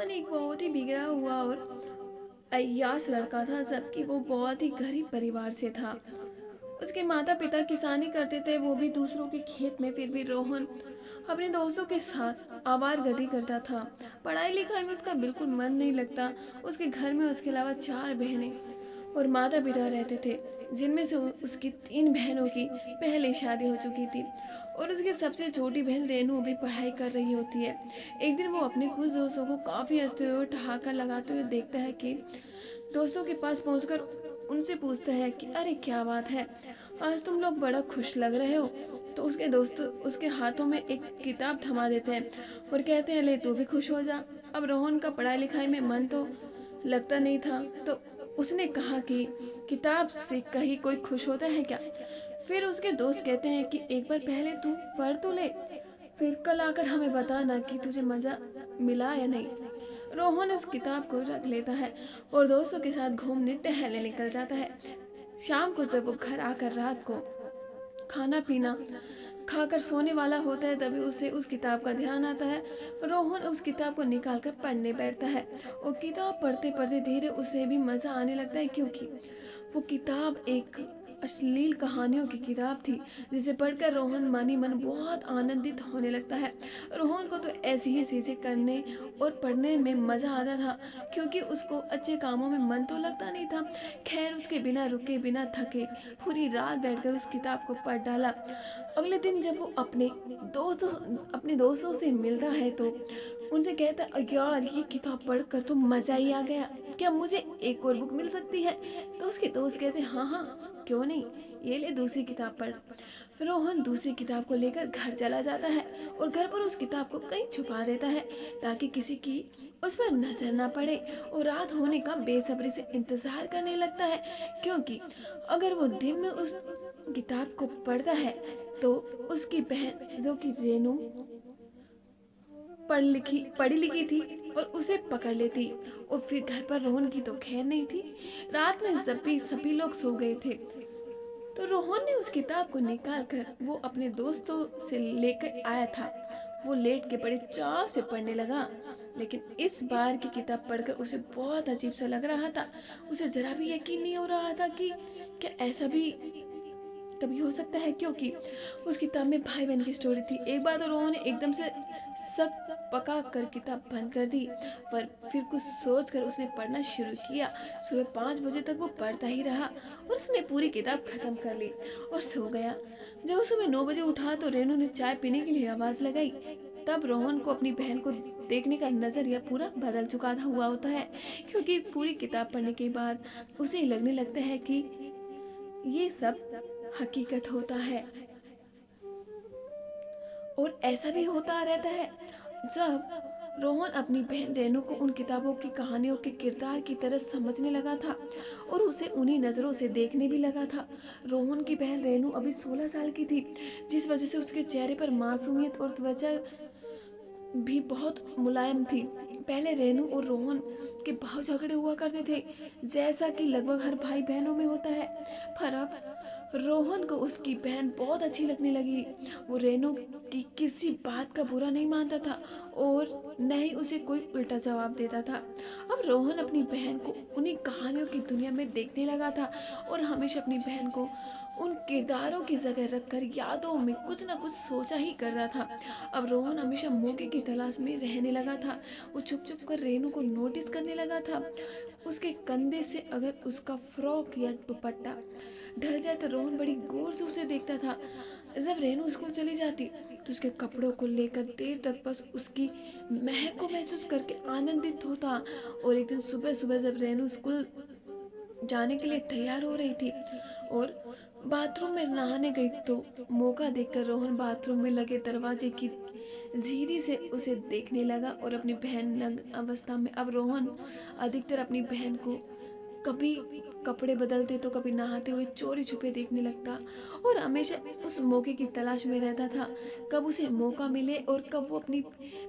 रोहन एक बहुत ही बिगड़ा हुआ और अय्याश लड़का था, जबकि वो बहुत ही गरीब परिवार से था। उसके माता पिता किसानी करते थे, वो भी दूसरों के खेत में। फिर भी रोहन अपने दोस्तों के साथ आवारगर्दी करता था। पढ़ाई लिखाई में उसका बिल्कुल मन नहीं लगता। उसके घर में उसके अलावा 4 बहनें और माता पिता रहते थे, जिनमें से उसकी 3 बहनों की पहले शादी हो चुकी थी और उसकी सबसे छोटी बहन रेनू भी पढ़ाई कर रही होती है। एक दिन वो अपने कुछ दोस्तों को काफ़ी हंसते हुए और ठहाका लगाते हुए देखता है कि दोस्तों के पास पहुंचकर उनसे पूछता है कि अरे क्या बात है, आज तुम लोग बड़ा खुश लग रहे हो। तो उसके दोस्त उसके हाथों में एक किताब थमा देते हैं और कहते हैं ले तू भी खुश हो जा। अब रोहन का पढ़ाई लिखाई में मन तो लगता नहीं था, तो उसने कहा कि किताब से कहीं कोई खुश होता है क्या। फिर उसके दोस्त कहते हैं कि एक बार पहले तू पढ़ तो ले, फिर कल आकर हमें बताना कि तुझे मज़ा मिला या नहीं। रोहन इस किताब को रख लेता है और दोस्तों के साथ घूमने टहलने निकल जाता है। शाम को जब वो घर आकर रात को खाना पीना खाकर सोने वाला होता है, तभी उसे उस किताब का ध्यान आता है। रोहन उस किताब को निकाल कर पढ़ने बैठता है और किताब पढ़ते पढ़ते धीरे उसे भी मज़ा आने लगता है, क्योंकि वो किताब एक अश्लील कहानियों की किताब थी, जिसे पढ़कर रोहन मन ही मन बहुत आनंदित होने लगता है। रोहन को तो ऐसी ही चीज़ें करने और पढ़ने में मज़ा आता था, क्योंकि उसको अच्छे कामों में मन तो लगता नहीं था। खैर, उसके बिना रुके बिना थके पूरी रात बैठकर उस किताब को पढ़ डाला। अगले दिन जब वो अपने दोस्तों से मिलता है तो उनसे कहता है यार ये किताब पढ़कर तो मज़ा ही आ गया, क्या मुझे एक और बुक मिल सकती है। तो उसके दोस्त कहते हैं हाँ हाँ क्यों नहीं, ये ले दूसरी किताब पढ़। रोहन दूसरी किताब को लेकर घर चला जाता है और घर पर उस किताब को कहीं छुपा देता है ताकि किसी की उस पर नजर ना पड़े, और रात होने का बेसब्री से इंतजार करने लगता है, क्योंकि अगर वो दिन में उस किताब को पढ़ता है तो उसकी बहन जो कि रेनू पढ़ी लिखी थी और उसे पकड़ लेती, और फिर घर पर रोहन की तो खैर नहीं थी। रात में जब भी सभी लोग सो गए थे तो रोहन ने उस किताब को निकाल कर वो अपने दोस्तों से लेकर आया था। वो लेट के बड़े चाव से पढ़ने लगा, लेकिन इस बार की किताब पढ़कर उसे बहुत अजीब सा लग रहा था। उसे जरा भी यकीन नहीं हो रहा था कि क्या ऐसा भी कभी हो सकता है, क्योंकि उस किताब में भाई बहन की स्टोरी थी। एक बार तो रोहन ने एकदम से सब पका कर किताब बंद कर दी, पर फिर कुछ सोच कर उसने पढ़ना शुरू किया। सुबह 5 बजे तक वो पढ़ता ही रहा और उसने पूरी किताब खत्म कर ली और सो गया। जब वो सुबह 9 बजे उठा तो रेनू ने चाय पीने के लिए आवाज़ लगाई। तब रोहन को अपनी बहन को देखने का नज़रिया पूरा बदल चुका था हुआ होता है, क्योंकि पूरी किताब पढ़ने के बाद उसे लगने लगता है कि ये सब हकीकत होता है। और ऐसा भी होता रहता है। जब रोहन अपनी बहन रेनू को उन किताबों की कहानियों के किरदार की तरह समझने लगा था और उसे उन्हीं नज़रों से देखने भी लगा था। रोहन की बहन रेनू अभी 16 साल की थी, जिस वजह से उसके चेहरे पर मासूमियत और त्वचा भी बहुत मुलायम थी। पहले रेनू और रोहन के बहुत झगड़े हुआ करते थे, जैसा कि लगभग हर भाई बहनों में होता है। पर अब रोहन को उसकी बहन बहुत अच्छी लगने लगी। वो रेनू की किसी बात का बुरा नहीं मानता था और न ही उसे कोई उल्टा जवाब देता था। अब रोहन अपनी बहन को उन्हीं कहानियों की दुनिया में देखने लगा था और हमेशा अपनी बहन को उन किरदारों की जगह रखकर यादों में कुछ न कुछ सोचा ही करता था। अब रोहन हमेशा मौके की तलाश में रहने लगा था। वो छुप छुप कर रेनू को नोटिस करने लगा था। उसके कंधे से अगर उसका फ्रॉक या दुपट्टा ढल जाए तो रोहन बड़ी गौर से उसे देखता था। जब रेनू स्कूल चली जाती तो उसके कपड़ों को लेकर देर तक बस उसकी महक को महसूस करके आनंदित होता। और एक दिन सुबह सुबह जब रेनू स्कूल जाने के लिए तैयार हो रही थी और बाथरूम में नहाने गई तो मौका देखकर रोहन बाथरूम में लगे दरवाजे की झीरी से उसे देखने लगा और अपनी बहन नग्न अवस्था में। अब रोहन अधिकतर अपनी बहन को कभी कपड़े बदलते तो कभी नहाते हुए चोरी छुपे देखने लगता और हमेशा उस मौके की तलाश में रहता था, कब उसे मौका मिले और कब वो अपनी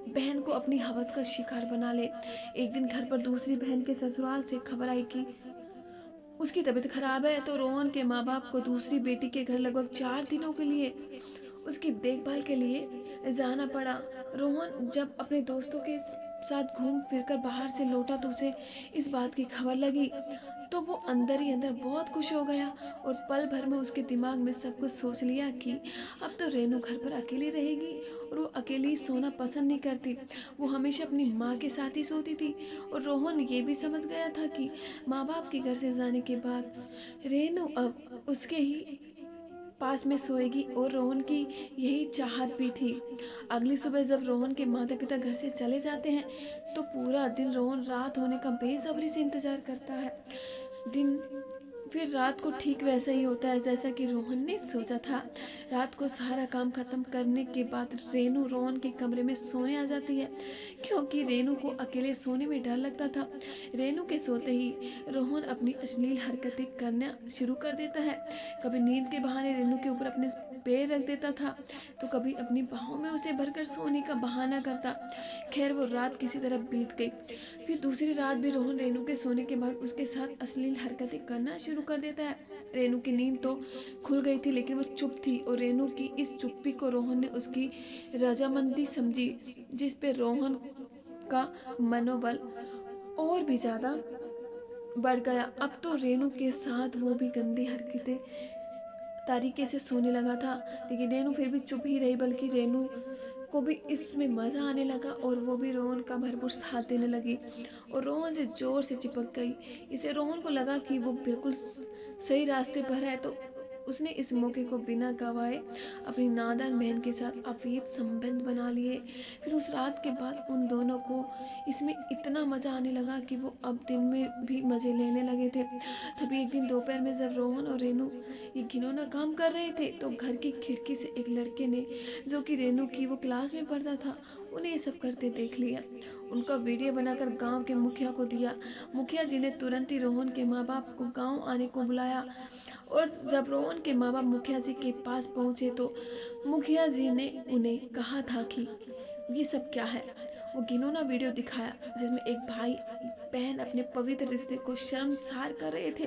बहन को अपनी हवस का शिकार बना ले। एक दिन घर पर दूसरी बहन के ससुराल से खबर आई कि उसकी तबीयत खराब है, तो रोहन के माँ बाप को दूसरी बेटी के घर लगभग 4 दिनों के लिए उसकी देखभाल के लिए जाना पड़ा। रोहन जब अपने दोस्तों के साथ घूम फिर कर बाहर से लौटा तो उसे इस बात की खबर लगी, तो वो अंदर ही अंदर बहुत खुश हो गया और पल भर में उसके दिमाग में सब कुछ सोच लिया कि अब तो रेनू घर पर अकेली रहेगी और वो अकेली सोना पसंद नहीं करती। वो हमेशा अपनी माँ के साथ ही सोती थी और रोहन ये भी समझ गया था कि माँ बाप के घर से जाने के बाद रेनू अब उसके ही पास में सोएगी और रोहन की यही चाहत भी थी। अगली सुबह जब रोहन के माता पिता घर से चले जाते हैं तो पूरा दिन रोहन रात होने का बेसब्री से इंतजार करता है। दिन फिर रात को ठीक वैसा ही होता है जैसा कि रोहन ने सोचा था। रात को सारा काम खत्म करने के बाद रेनू रोहन के कमरे में सोने आ जाती है, क्योंकि रेनू को अकेले सोने में डर लगता था। रेनू के सोते ही रोहन अपनी अश्लील हरकतें करना शुरू कर देता है। कभी नींद के बहाने रेनू के ऊपर अपने पैर रख देता था तो कभी अपनी बाहों में उसे भरकर सोने का बहाना करता। खैर वो रात किसी तरह बीत गई। फिर दूसरी रात भी रोहन रेनू के सोने के बाद उसके साथ अश्लील हरकतें करना शुरू कर देता है। रेनू की नींद तो खुल गई थी लेकिन वो चुप थी और रेनू की इस चुप्पी को रोहन ने उसकी रजामंदी समझी, जिस पे रोहन का मनोबल और भी ज्यादा बढ़ गया। अब तो रेनू के साथ वो भी गंदी हरकतें तरीके से सोने लगा था, लेकिन रेनू फिर भी चुप ही रही, बल्कि रेनू को भी इसमें मज़ा आने लगा और वो भी रोहन का भरपूर साथ देने लगी और रोहन से ज़ोर से चिपक गई। इसे रोहन को लगा कि वो बिल्कुल सही रास्ते पर है, तो उसने इस मौके को बिना गवाए अपनी नादान बहन के साथ अवैध संबंध बना लिए। फिर उस रात के बाद उन दोनों को इसमें इतना मज़ा आने लगा कि वो अब दिन में भी मज़े लेने लगे थे। तभी एक दिन दोपहर में जब रोहन और रेनू ये घिनौना काम कर रहे थे तो घर की खिड़की से एक लड़के ने, जो कि रेनू की वो क्लास में पढ़ता था, उन्हें ये सब करते देख लिया। उनका वीडियो बनाकर गांव के मुखिया को दिया। मुखिया जी ने तुरंत ही रोहन के माँ बाप को गांव आने को बुलाया और जब रोहन के माँ बाप मुखिया जी के पास पहुंचे तो मुखिया जी ने उन्हें कहा था कि ये सब क्या है। वो घिनौना वीडियो दिखाया जिसमें एक भाई बहन अपने पवित्र रिश्ते को शर्मसार कर रहे थे।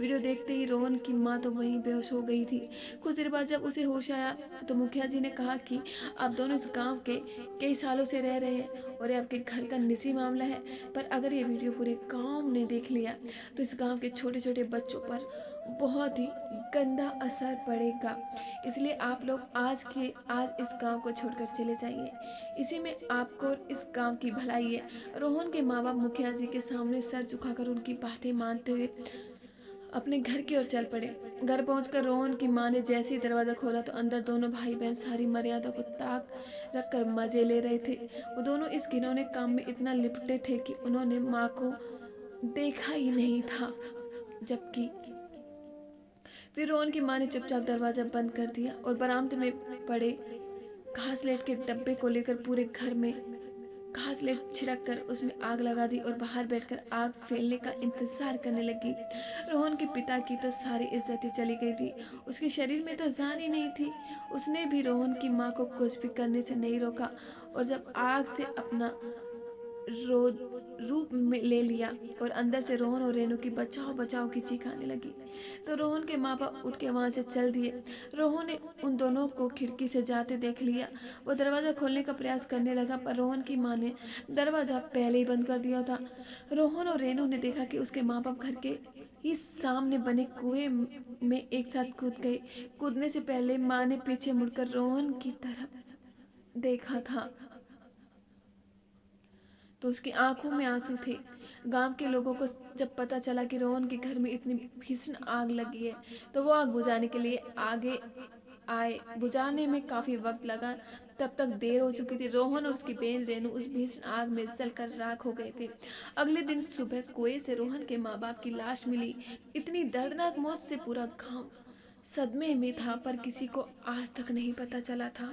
वीडियो देखते ही रोहन की माँ तो वहीं बेहोश हो गई थी। कुछ देर बाद जब उसे होश आया तो मुखिया जी ने कहा कि आप दोनों इस गांव के कई सालों से रह रहे हैं और ये आपके घर का निजी मामला है, पर अगर ये वीडियो पूरे गांव ने देख लिया तो इस गांव के छोटे छोटे बच्चों पर बहुत ही गंदा असर पड़ेगा। इसलिए आप लोग आज के आज इस गांव को छोड़कर चले जाइए, इसी में आपको और इस गांव की भलाई है। रोहन के माँ बाप मुखिया जी के सामने सर झुकाकर उनकी बातें मानते हुए अपने घर की ओर चल पड़े। घर पहुंचकर रोहन की माँ ने जैसे ही दरवाजा खोला तो अंदर दोनों भाई बहन सारी मर्यादा को ताक रखकर मजे ले रहे थे। वो दोनों इस घिनौने काम में इतना लिपटे थे कि उन्होंने माँ को देखा ही नहीं था। जबकि फिर रोहन की माँ ने चुपचाप दरवाजा बंद कर दिया और बरामदे में पड़े घासलेट के डब्बे को लेकर पूरे घर में घासलेट छिड़क कर उसमें आग लगा दी और बाहर बैठकर आग फैलने का इंतजार करने लगी। रोहन के पिता की तो सारी इज्जत ही चली गई थी, उसके शरीर में तो जान ही नहीं थी। उसने भी रोहन की माँ को कुछ भी करने से नहीं रोका और जब आग से अपना रूप में ले लिया और अंदर से रोहन और रेनू की बचाओ बचाओ की चीख आने लगी तो रोहन के माँ बाप उठ के वहां से चल दिए। रोहन ने उन दोनों को खिड़की से जाते देख लिया। वो दरवाजा खोलने का प्रयास करने लगा पर रोहन की माँ ने दरवाजा पहले ही बंद कर दिया था। रोहन और रेनू ने देखा कि उसके माँ बाप घर के ही सामने बने कुएं में एक साथ कूद गए। कूदने से पहले माँ ने पीछे मुड़कर रोहन की तरफ देखा था तो उसकी आंखों में आंसू थे। गांव के लोगों को जब पता चला कि रोहन के घर में इतनी भीषण आग लगी है तो वो आग बुझाने के लिए आगे आए। बुझाने में काफी वक्त लगा, तब तक देर हो चुकी थी। रोहन और उसकी बहन रेनू उस भीषण आग में जलकर राख हो गए थे। अगले दिन सुबह कुएं से रोहन के माँ बाप की लाश मिली। इतनी दर्दनाक मौत से पूरा गांव सदमे में था पर किसी को आज तक नहीं पता चला था।